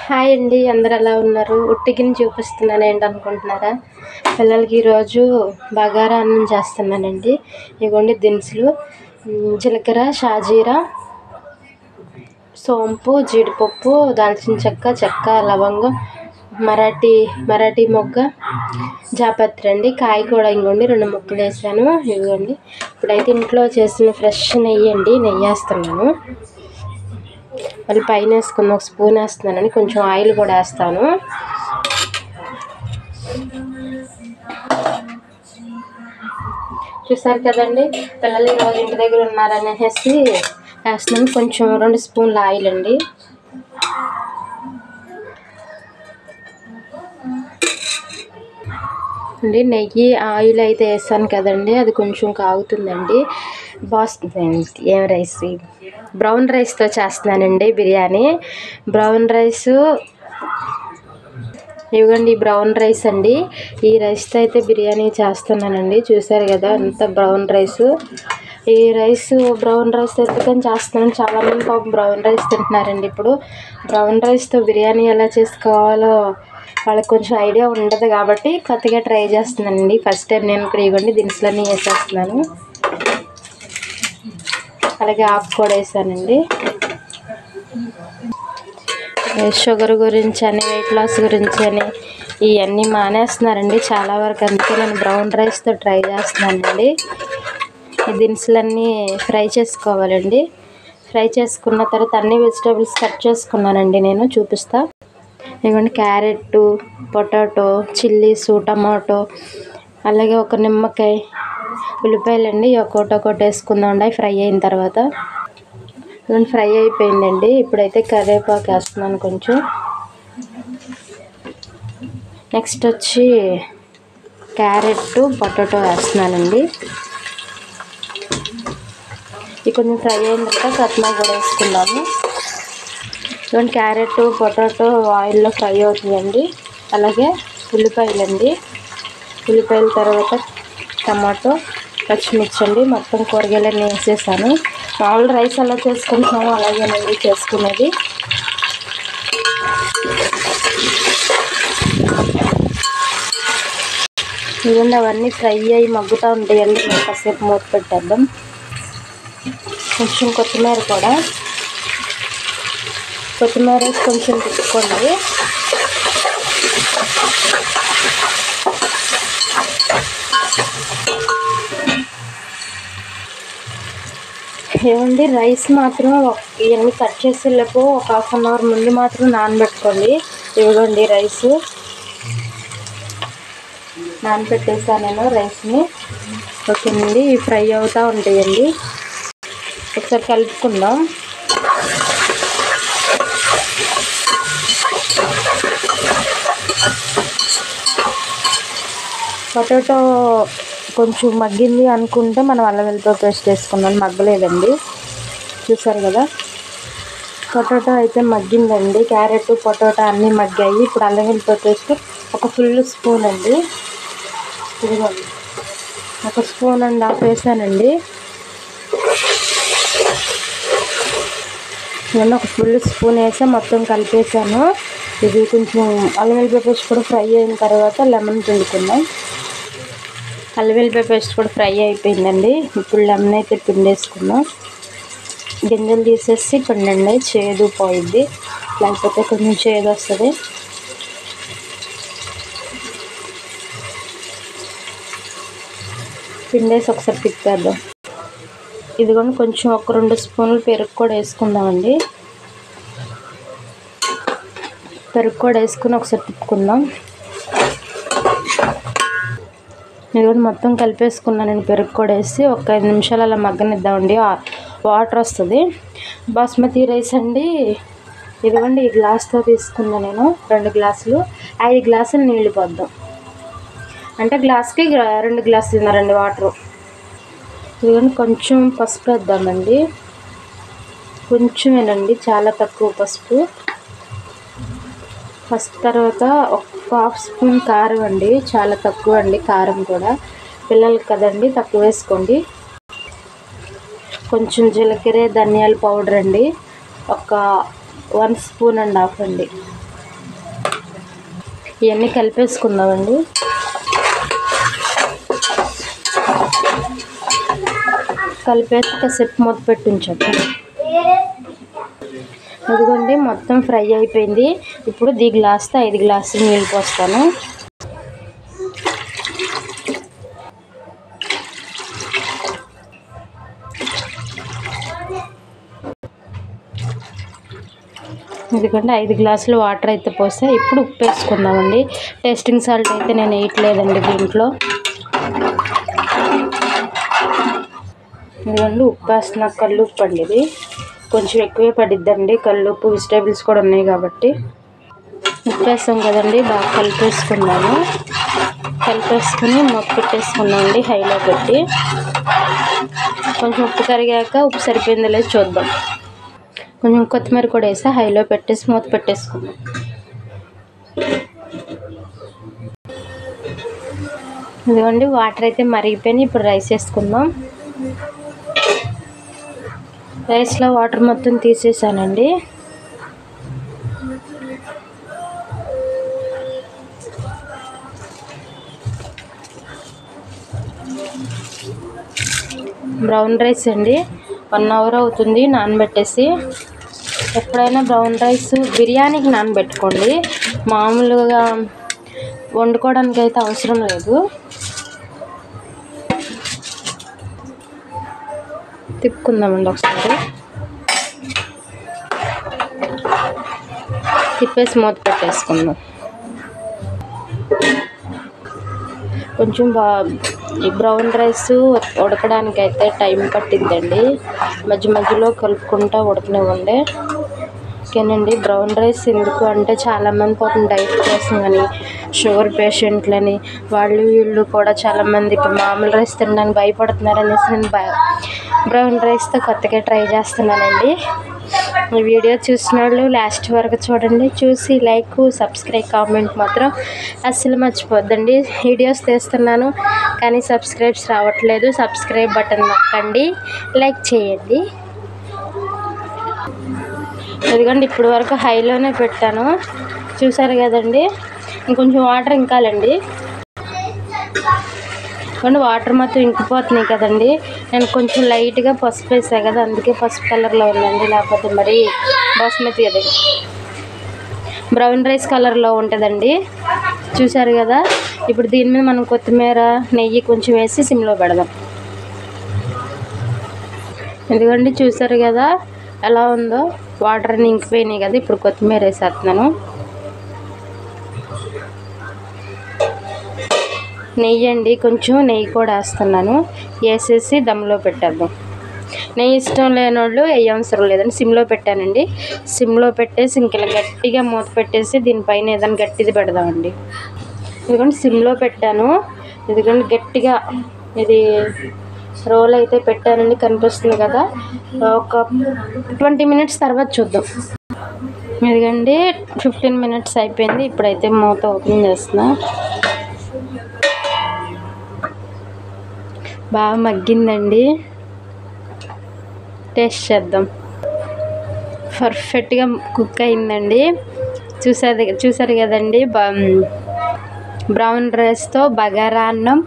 Hi అండి, అందరు ఎలా ఉన్నారు? ఉట్టిగిని చూపిస్తున్నాను ఏంటనుకుంటున్నారా? పిల్లలకి ఈరోజు బగారా అన్నం చేస్తున్నానండి. ఇవ్వండి దినుసులు: జీలకర్ర, షాజీరా, సోంపు, జీడిపప్పు, దాల్చిన చెక్క, లవంగం, మరాఠీ మొగ్గ, జాపత్రి అండి. కాయ కూడా ఇంకోండి 2 ముక్కలు వేసాను. ఇవ్వండి. ఇప్పుడైతే ఇంట్లో చేసిన ఫ్రెష్ నెయ్యి వేస్తున్నాను. మళ్ళీ పైన వేసుకున్న 1 స్పూన్ వేస్తున్నానని కొంచెం ఆయిల్ కూడా వేస్తాను. చూసారు కదండి, పిల్లలు ఈరోజు ఇంటి దగ్గర ఉన్నారనేసి వేస్తున్నాను. కొంచెం 2 స్పూన్ల ఆయిల్ అండి. నెయ్యి ఆయిల్ అయితే వేసాను కదండి, అది కొంచెం కాగుతుందండి. ఏం రైస్? బ్రౌన్ రైస్తో చేస్తున్నానండి బిర్యానీ. బ్రౌన్ రైస్ ఇవ్వండి, బ్రౌన్ రైస్ అండి. ఈ రైస్తో అయితే బిర్యానీ చేస్తున్నానండి. చూసారు కదా అంత బ్రౌన్ రైస్. ఈ బ్రౌన్ రైస్ ఎందుకని చేస్తున్నాను, చాలామంది పాపం బ్రౌన్ రైస్ తింటున్నారండి. ఇప్పుడు బ్రౌన్ రైస్తో బిర్యానీ ఎలా చేసుకోవాలో వాళ్ళకి కొంచెం ఐడియా ఉండదు కాబట్టి కొత్తగా ట్రై చేస్తున్నానండి. ఫస్ట్ టైం నేను ఇక్కడ ఇవ్వండి దినుసులన్నీ వేసేస్తున్నాను. అలాగే ఆకు కూడా వేసానండి. షుగర్ గురించి అని, వెయిట్ లాస్ గురించి అని ఇవన్నీ మానేస్తున్నారండి చాలా వరకు. అందుకే నేను బ్రౌన్ రైస్తో ట్రై చేస్తున్నానండి. ఈ దినుసులన్నీ ఫ్రై చేసుకోవాలండి. ఫ్రై చేసుకున్న తర్వాత అన్ని వెజిటేబుల్స్ కట్ చేసుకున్నానండి. నేను చూపిస్తా. ఇవ్వండి, క్యారెట్, పొటాటో, చిల్లీస్, టమాటో, అలాగే 1 నిమ్మకాయ, ఉల్లిపాయలండి. ఒక్కొక్కటి వేసుకుందామండి ఫ్రై అయిన తర్వాత. ఇవన్నీ ఫ్రై అయిపోయిందండి. ఇప్పుడైతే కరివేపాకు వేస్తున్నాను కొంచెం. నెక్స్ట్ వచ్చి క్యారెట్, పొటాటో వేస్తున్నానండి. ఇది కొంచెం ఫ్రై అయిన తర్వాత కట్నా కూడా వేసుకున్నాము. ఇవన్నీ క్యారెట్, పొటాటో ఆయిల్లో ఫ్రై అవుతుందండి. అలాగే ఉల్లిపాయలండి. ఉల్లిపాయల తర్వాత టమాటో, పచ్చిమిర్చి అండి. మొత్తం కూరగాయలన్నీ వేసేసాను. మామూలు రైస్ ఎలా చేసుకుంటున్నామో అలాగేనండి చేసుకునేది. ఇవన్నీ అవన్నీ ఫ్రై అయ్యి మగ్గుతూ ఉంటాయండి. మేము కాసేపు మూత పెట్టేద్దాం. కొంచెం కొత్తిమీర వేసి కొంచెం తిప్పుకోండి. ఏమండి, రైస్ మాత్రం ఇవన్నీ కట్ చేసేలోపు ఒక 1/2 అవర్ ముందు మాత్రం నానబెట్టుకోండి. ఇవ్వండి రైస్ నానబెట్టేసాను నేను రైస్ని. ఓకేనండి, ఫ్రై అవుతూ ఉంటాయండి. ఒకసారి కలుపుకుందాం. పొటాటో కొంచెం మగ్గింది అనుకుంటే మనం అల్లం వెల్లుల్లి పేస్ట్ వేసుకున్నాను. మగ్గలేదండి, చూసారు కదా. పొటాటో అయితే మగ్గిందండి. క్యారెట్, పొటాటో అన్నీ మగ్గాయి. ఇప్పుడు అల్లం వెల్లుల్లి పేస్ట్ 1 ఫుల్ స్పూన్ అండి. ఇదిగోండి 1.5 స్పూన్ వేసానండి. నేను 1 ఫుల్ స్పూన్ వేసి మొత్తం కలిపేసాను. ఇది కొంచెం అల్లం వెల్లుల్లి పేస్ట్ కూడా ఫ్రై అయిన తర్వాత లెమన్ పిండుకుందాం. అల్లం వెల్లుల్లి పేస్ట్ కూడా ఫ్రై అయిపోయిందండి. ఇప్పుడు లెమన్ అయితే పిండేసుకుందాం. గింజలు తీసేసి పిండండి, చేదు పోయిద్ది, లేకపోతే కొంచెం చేదు వస్తుంది. పిండేసి ఒకసారి తిప్పేద్దాం. ఇదిగోండి, కొంచెం 2 స్పూన్లు పెరుగు కూడా వేసుకుందామండి. పెరుగు కూడా వేసుకుని ఒకసారి తిప్పుకుందాం. ఇదిగోండి, మొత్తం కలిపేసుకున్నానండి. పెరుగు కూడా వేసి ఒక 5 నిమిషాలు అలా మగ్గనిద్దామండి. వాటర్ వస్తుంది. బాస్మతి రైస్ అండి. ఇదిగోండి, ఈ గ్లాస్తో తీసుకున్నా నేను 2 గ్లాసులు. 5 గ్లాసులు నీళ్ళు పోద్దాం. అంటే గ్లాస్కి 2 గ్లాసులు ఉన్నారండి వాటరు. ఇదిగోండి, కొంచెం పసుపు వేద్దామండి. కొంచెమేనండి, చాలా తక్కువ పసుపు. తర్వాత 1/2 స్పూన్ కారం అండి. చాలా తక్కువ అండి కారం కూడా, పిల్లలకి కదండి, తక్కువ వేసుకోండి. కొంచెం జీలకర్ర, ధనియాల పౌడర్ అండి. 1.5 స్పూన్ అండి. ఇవన్నీ కలిపేసుకుందామండి. కలిపేసి కాసేపు మూత పెట్టి ఉంచండి. ఇదిగోండి మొత్తం ఫ్రై అయిపోయింది. ఇప్పుడు ఈ గ్లాస్తో 5 గ్లాసులు నీళ్ళు పోస్తాను. ఇదిగోండి 5 గ్లాసులు వాటర్ అయితే పోస్తే ఇప్పుడు ఉప్పు వేసుకుందామండి. టేస్టింగ్ సాల్ట్ అయితే నేను వేయట్లేదండి దీంట్లో. ఇదిగోండి ఉప్పు వేస్తున్నా, కళ్ళు ఉప్పు అండి. ఇది కొంచెం ఎక్కువే పడిద్దండి, కళ్ళు ఉప్పు వెజిటేబుల్స్ కూడా ఉన్నాయి కాబట్టి. ఉప్పు వేస్తాం కదండి, బాగా కలిపేసుకున్నాను. కలిపేసుకుని మూత పెట్టేసుకున్నామండి హైలో పెట్టి. కొంచెం ఉప్పు కరిగాక ఉప్పు సరిపోయిందో లేదో చూద్దాం. కొంచెం కొత్తిమీర కూడా వేసి హైలో పెట్టేసి మూత పెట్టేసుకుందాం. ఇదిగోండి వాటర్ అయితే మరిగిపోయినాయి. ఇప్పుడు రైస్ వేసుకుందాం. రైస్లో వాటర్ మొత్తం తీసేసానండి. బ్రౌన్ రైస్ అండి, 1 అవర్ అవుతుంది నానబెట్టేసి. ఎప్పుడైనా బ్రౌన్ రైస్ బిర్యానీకి నానబెట్టుకోండి, మామూలుగా వండుకోవడానికి అయితే అవసరం లేదు. తిప్పుకుందామండి ఒకసారి. తిప్పేసి మూత పెట్టేసుకుందాం. కొంచెం ఈ బ్రౌన్ రైస్ ఉడకడానికి అయితే టైం పట్టిద్దండి. మధ్య మధ్యలో కలుపుకుంటూ ఉడకనివ్వండి. ఓకేనండి. బ్రౌన్ రైస్ ఎందుకు అంటే చాలామంది పాపం డైట్ కోసం అని, షుగర్ పేషెంట్లని, వాళ్ళు వీళ్ళు కూడా చాలామంది ఇప్పుడు మామూలు రైస్ తినడానికి భయపడుతున్నారు అనేసి నేను బ్రౌన్ రైస్తో కొత్తగా ట్రై చేస్తున్నానండి. ఈ వీడియో చూసిన వాళ్ళు లాస్ట్ వరకు చూడండి. చూసి లైక్, సబ్స్క్రైబ్, కామెంట్ మాత్రం అస్సలు మర్చిపోద్దండి. వీడియోస్ తీస్తున్నాను కానీ సబ్స్క్రైబ్స్ రావట్లేదు. సబ్స్క్రైబ్ బటన్ నొక్కండి, లైక్ చేయండి. ఎందుకంటే ఇప్పుడు వరకు హైలోనే పెట్టాను, చూసారు కదండి. ఇంకొంచెం వాటర్ ఇంకాలండి. కానీ వాటర్ మొత్తం ఇంకిపోతున్నాయి కదండి. నేను కొంచెం లైట్గా పసుపు వేసాను కదా, అందుకే పసుపు కలర్లో ఉందండి. లేకపోతే మరి బాస్మతి అది బ్రౌన్ రైస్ కలర్లో ఉంటుందండి. చూసారు కదా. ఇప్పుడు దీని మీద మనం కొత్తిమీర, నెయ్యి కొంచెం వేసి సిమ్లో పెడదాం. ఎందుకంటే చూసారు కదా ఎలా ఉందో, వాటర్ అన్నీ ఇంకిపోయినాయి కదా. ఇప్పుడు కొత్తిమీర వేసేస్తున్నాను. నెయ్యి అండి, కొంచెం నెయ్యి కూడా వేస్తున్నాను. వేసేసి దమ్లో పెట్టేద్దాం. నెయ్యి ఇష్టం లేని వాళ్ళు వేయవసరం లేదండి. సిమ్లో పెట్టానండి. సిమ్లో పెట్టేసి ఇంక గట్టిగా మూత పెట్టేసి దీనిపైన ఏదైనా గట్టిది పెడదామండి. ఎందుకంటే సిమ్లో పెట్టాను. ఎందుకంటే గట్టిగా ఇది రోల్ అయితే పెట్టానండి, కనిపిస్తుంది కదా. ఒక 20 మినిట్స్ తర్వాత చూద్దాం. ఎందుకంటే 15 మినిట్స్ అయిపోయింది. ఇప్పుడైతే మూత ఓపెన్ చేస్తున్నా. బాగా మగ్గిందండి. టేస్ట్ చేద్దాం. పర్ఫెక్ట్గా కుక్ అయిందండి. చూసారు కదండి. బ్రౌన్ రైస్తో బగారా అన్నం,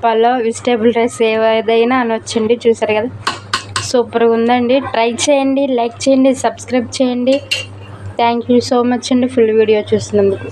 పలావ్, వెజిటేబుల్ రైస్ ఏదైనా అనొచ్చండి. చూసారు కదా, సూపర్గా ఉందండి. ట్రై చేయండి, లైక్ చేయండి, సబ్స్క్రైబ్ చేయండి. థ్యాంక్ యూ సో మచ్ అండి ఫుల్ వీడియో చూసినందుకు.